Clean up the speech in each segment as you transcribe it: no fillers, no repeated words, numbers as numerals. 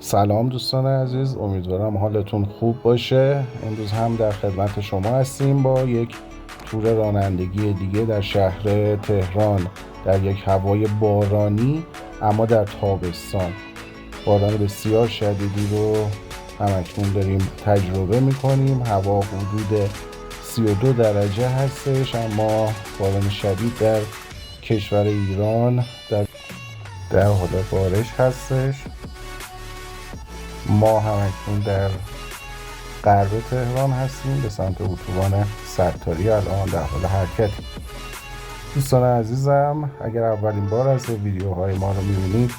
سلام دوستان عزیز، امیدوارم حالتون خوب باشه. امروز هم در خدمت شما هستیم با یک تور رانندگی دیگه در شهر تهران در یک هوای بارانی اما در تابستان. باران بسیار شدیدی رو همکنون داریم تجربه میکنیم. هوا حدود 32 درجه هستش، اما باران شدید در کشور ایران در حال بارش هستش. ما همکنون در غرب تهران هستیم، به سمت اتوبان ستاری الان در حال حرکت. دوستان عزیزم، اگر اولین بار از ویدیوهای ما رو میبینید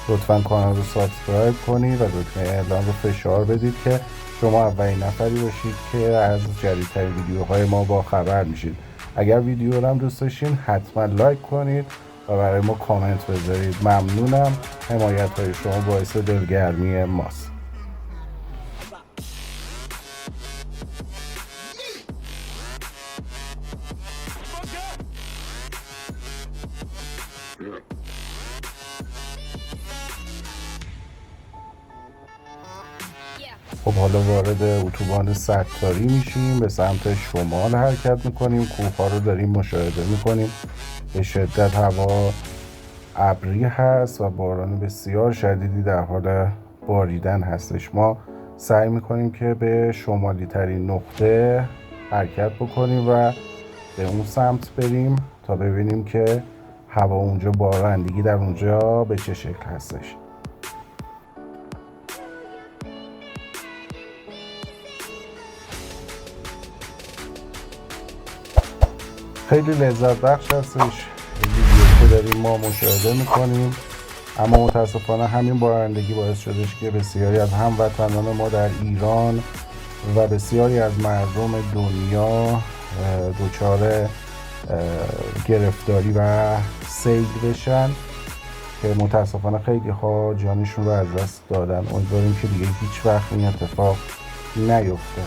لطفا کانال رو سابسکرایب کنید و دکمه اعلام رو فشار بدید که شما اولین نفری باشید که از جدیدترین ویدیوهای ما با خبر میشید. اگر ویدیو رو هم دوست داشتین حتما لایک کنید و برای ما کامنت بذارید. ممنونم، حمایت های شما باعث دلگرمی ماست. خب حالا وارد اتوبان ستاری میشیم، به سمت شمال حرکت میکنیم. کوه‌ها رو داریم مشاهده میکنیم. به شدت هوا ابری هست و باران بسیار شدیدی در حال باریدن هستش. ما سعی میکنیم که به شمالی ترین نقطه حرکت بکنیم و به اون سمت بریم تا ببینیم که هوا اونجا، بارندگی در اونجا به چه شکل هستش. خیلی لذت بخش هستش ویدیو که داریم ما مشاهده میکنیم، اما متاسفانه همین بارندگی باعث شدش که بسیاری از هموطنان ما در ایران و بسیاری از مردم دنیا دچار گرفتاری و سیل بشن که متاسفانه خیلی ها جانشون رو از دست دادن. امیدواریم که دیگه هیچ وقت این اتفاق نیفته.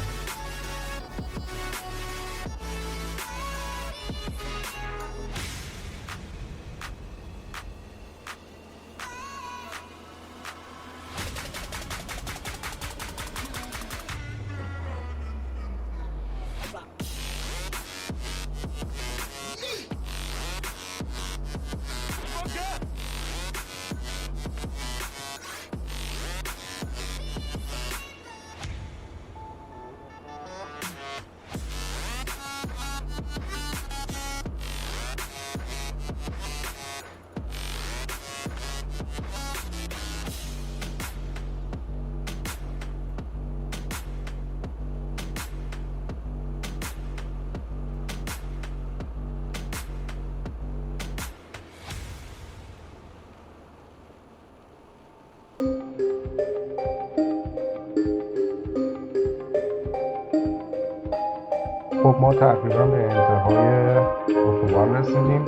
خب ما تقریبا به انتهای اتوبان رسیدیم.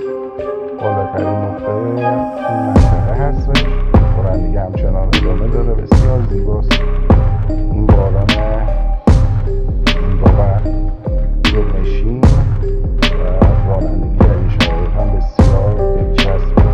بالاترین نقطه این منطقه هستش. بارندگی همچنان ادامه داره، بسیار زیباست. این باران زیبا و دلنشین و رانندگی در این شرایط هم بسیار دلچسبه.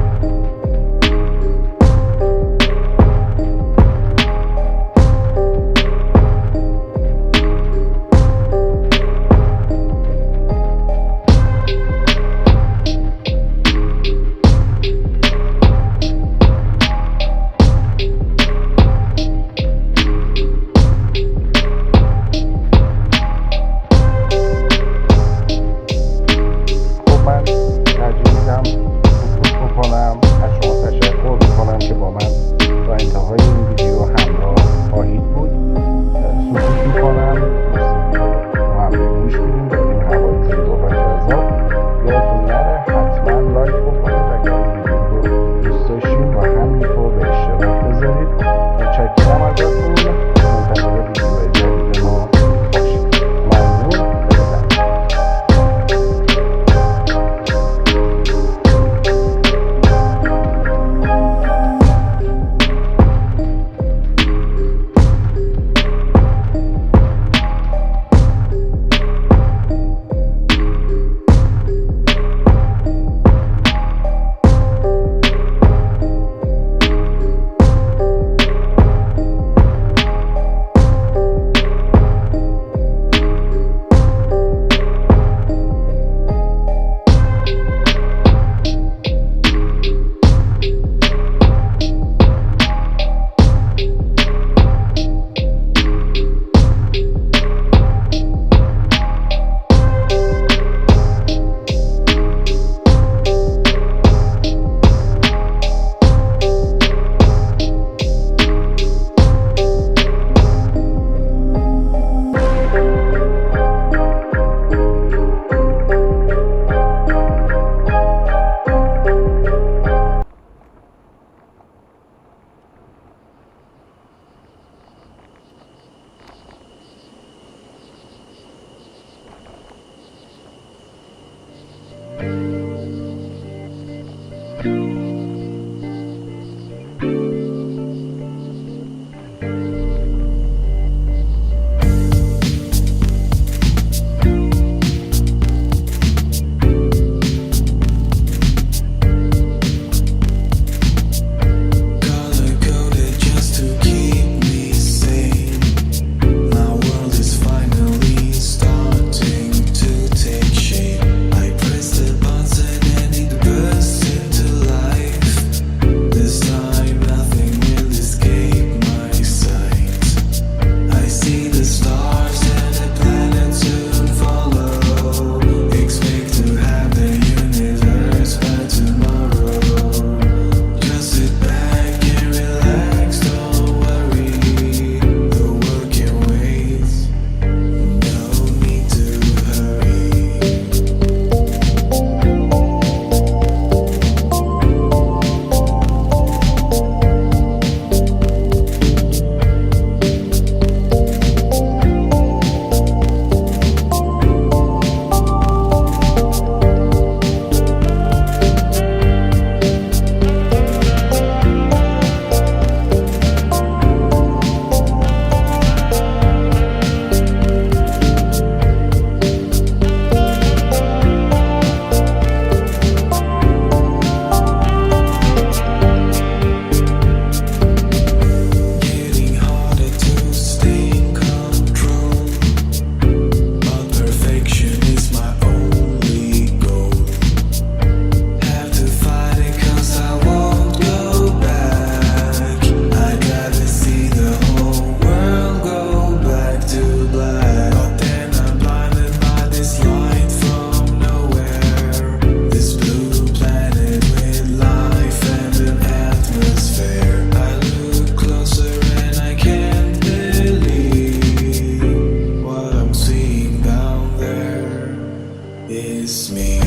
It's me.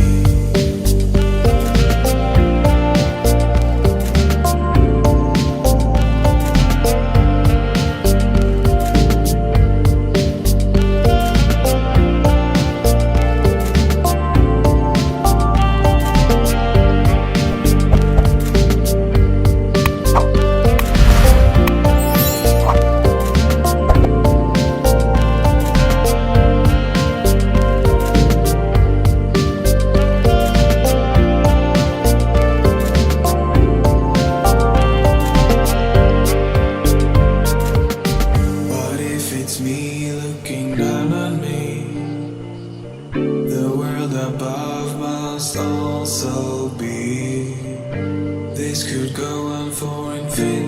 What if it's me looking down on me? The world above must also be. This could go on for infinity.